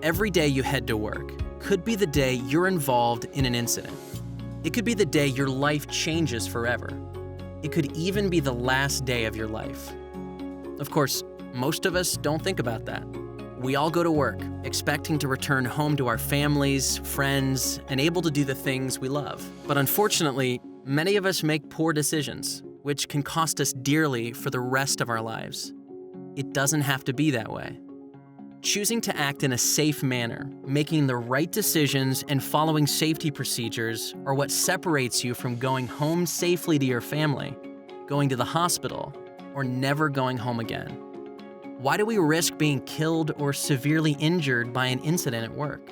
Every day you head to work could be the day you're involved in an incident. It could be the day your life changes forever. It could even be the last day of your life. Of course, most of us don't think about that. We all go to work, expecting to return home to our families, friends, and able to do the things we love. But unfortunately, many of us make poor decisions, which can cost us dearly for the rest of our lives. It doesn't have to be that way. Choosing to act in a safe manner, making the right decisions, and following safety procedures are what separates you from going home safely to your family, going to the hospital, or never going home again. Why do we risk being killed or severely injured by an incident at work?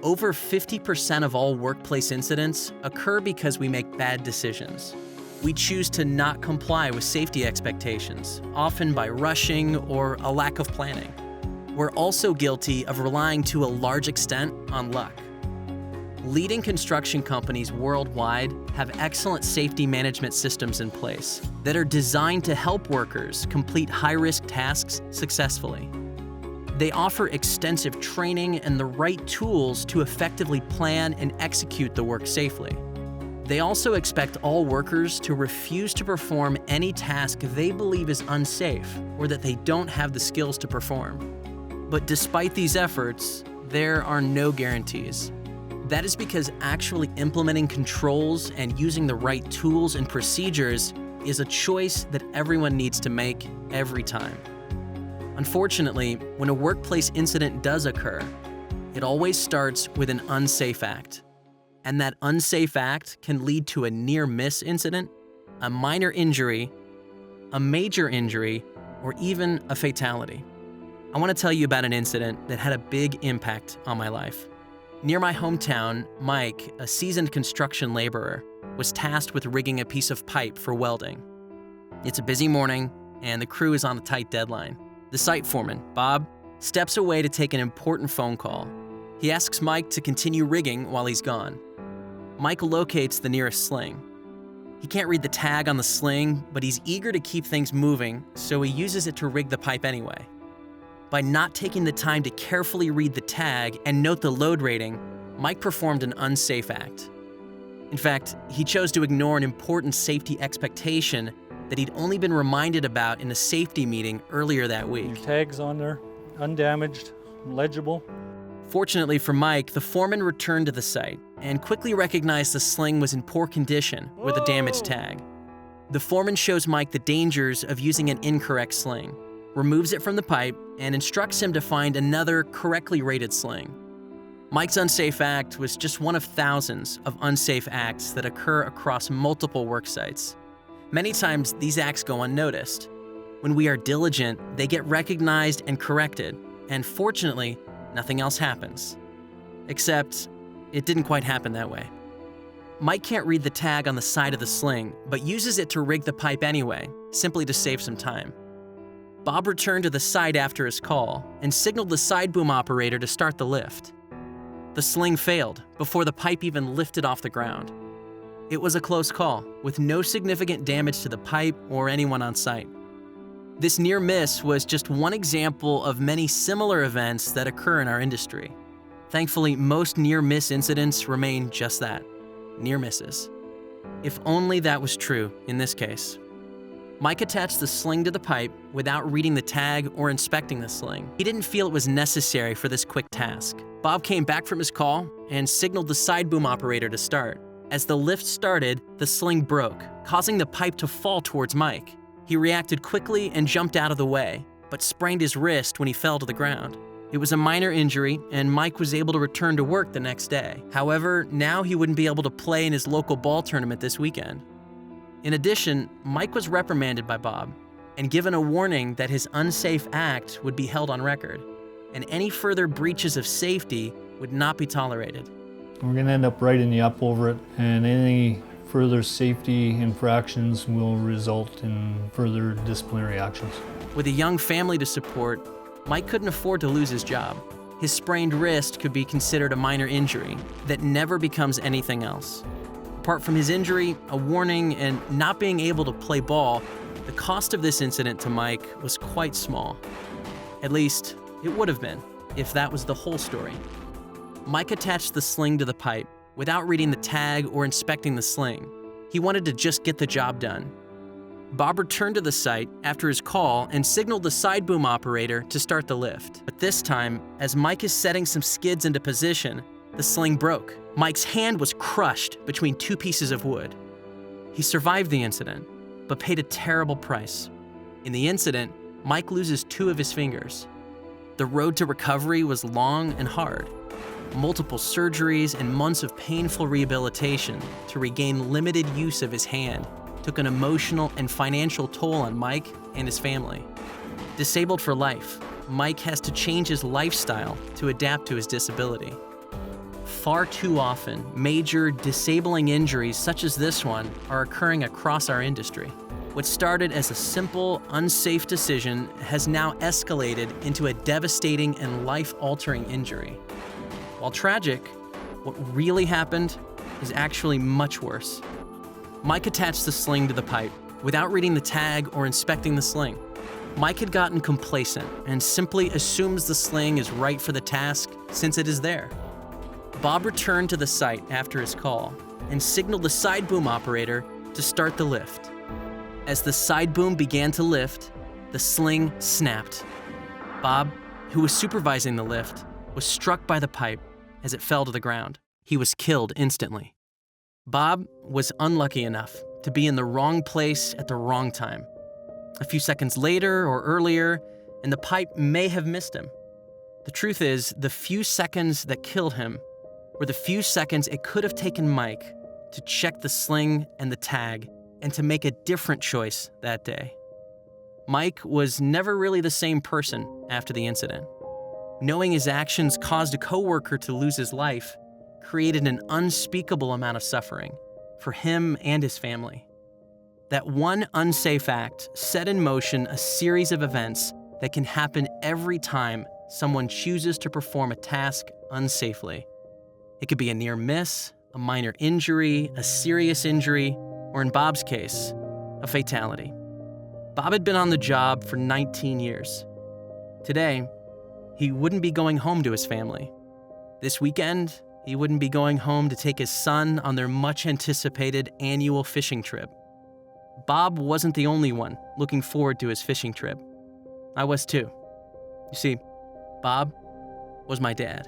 Over 50% of all workplace incidents occur because we make bad decisions. We choose to not comply with safety expectations, often by rushing or a lack of planning. We're also guilty of relying to a large extent on luck. Leading construction companies worldwide have excellent safety management systems in place that are designed to help workers complete high-risk tasks successfully. They offer extensive training and the right tools to effectively plan and execute the work safely. They also expect all workers to refuse to perform any task they believe is unsafe or that they don't have the skills to perform. But despite these efforts, there are no guarantees. That is because actually implementing controls and using the right tools and procedures is a choice that everyone needs to make every time. Unfortunately, when a workplace incident does occur, it always starts with an unsafe act. And that unsafe act can lead to a near-miss incident, a minor injury, a major injury, or even a fatality. I want to tell you about an incident that had a big impact on my life. Near my hometown, Mike, a seasoned construction laborer, was tasked with rigging a piece of pipe for welding. It's a busy morning, and the crew is on a tight deadline. The site foreman, Bob, steps away to take an important phone call. He asks Mike to continue rigging while he's gone. Mike locates the nearest sling. He can't read the tag on the sling, but he's eager to keep things moving, so he uses it to rig the pipe anyway. By not taking the time to carefully read the tag and note the load rating, Mike performed an unsafe act. In fact, he chose to ignore an important safety expectation that he'd only been reminded about in a safety meeting earlier that week. Your tag's on there, undamaged, legible. Fortunately for Mike, the foreman returned to the site and quickly recognized the sling was in poor condition with a damaged tag. The foreman shows Mike the dangers of using an incorrect sling, removes it from the pipe, and instructs him to find another correctly rated sling. Mike's unsafe act was just one of thousands of unsafe acts that occur across multiple work sites. Many times, these acts go unnoticed. When we are diligent, they get recognized and corrected, and fortunately, nothing else happens. Except, it didn't quite happen that way. Mike can't read the tag on the side of the sling, but uses it to rig the pipe anyway, simply to save some time. Bob returned to the site after his call and signaled the side boom operator to start the lift. The sling failed before the pipe even lifted off the ground. It was a close call, with no significant damage to the pipe or anyone on site. This near miss was just one example of many similar events that occur in our industry. Thankfully, most near miss incidents remain just that, near misses. If only that was true in this case. Mike attached the sling to the pipe without reading the tag or inspecting the sling. He didn't feel it was necessary for this quick task. Bob came back from his call and signaled the side boom operator to start. As the lift started, the sling broke, causing the pipe to fall towards Mike. He reacted quickly and jumped out of the way, but sprained his wrist when he fell to the ground. It was a minor injury, and Mike was able to return to work the next day. However, now he wouldn't be able to play in his local ball tournament this weekend. In addition, Mike was reprimanded by Bob and given a warning that his unsafe act would be held on record, and any further breaches of safety would not be tolerated. We're going to end up writing you up over it, and any further safety infractions will result in further disciplinary actions. With a young family to support, Mike couldn't afford to lose his job. His sprained wrist could be considered a minor injury that never becomes anything else. Apart from his injury, a warning, and not being able to play ball, the cost of this incident to Mike was quite small. At least, it would have been. if that was the whole story. Mike attached the sling to the pipe without reading the tag or inspecting the sling. He wanted to just get the job done. Bob returned to the site after his call and signaled the side boom operator to start the lift. But this time, as Mike is setting some skids into position, the sling broke. Mike's hand was crushed between two pieces of wood. He survived the incident, but paid a terrible price. In the incident, Mike loses two of his fingers. The road to recovery was long and hard. Multiple surgeries and months of painful rehabilitation to regain limited use of his hand took an emotional and financial toll on Mike and his family. Disabled for life, Mike has to change his lifestyle to adapt to his disability. Far too often, major disabling injuries such as this one are occurring across our industry. What started as a simple, unsafe decision has now escalated into a devastating and life-altering injury. While tragic, what really happened is actually much worse. Mike attached the sling to the pipe without reading the tag or inspecting the sling. Mike had gotten complacent and simply assumes the sling is right for the task since it is there. Bob returned to the site after his call and signaled the side boom operator to start the lift. As the side boom began to lift, the sling snapped. Bob, who was supervising the lift, was struck by the pipe as it fell to the ground. He was killed instantly. Bob was unlucky enough to be in the wrong place at the wrong time. A few seconds later or earlier, and the pipe may have missed him. The truth is, the few seconds that killed him were the few seconds it could have taken Mike to check the sling and the tag and to make a different choice that day. Mike was never really the same person after the incident. Knowing his actions caused a coworker to lose his life created an unspeakable amount of suffering for him and his family. That one unsafe act set in motion a series of events that can happen every time someone chooses to perform a task unsafely. It could be a near miss, a minor injury, a serious injury, or in Bob's case, a fatality. Bob had been on the job for 19 years. Today, he wouldn't be going home to his family. This weekend, he wouldn't be going home to take his son on their much-anticipated annual fishing trip. Bob wasn't the only one looking forward to his fishing trip. I was too. You see, Bob was my dad.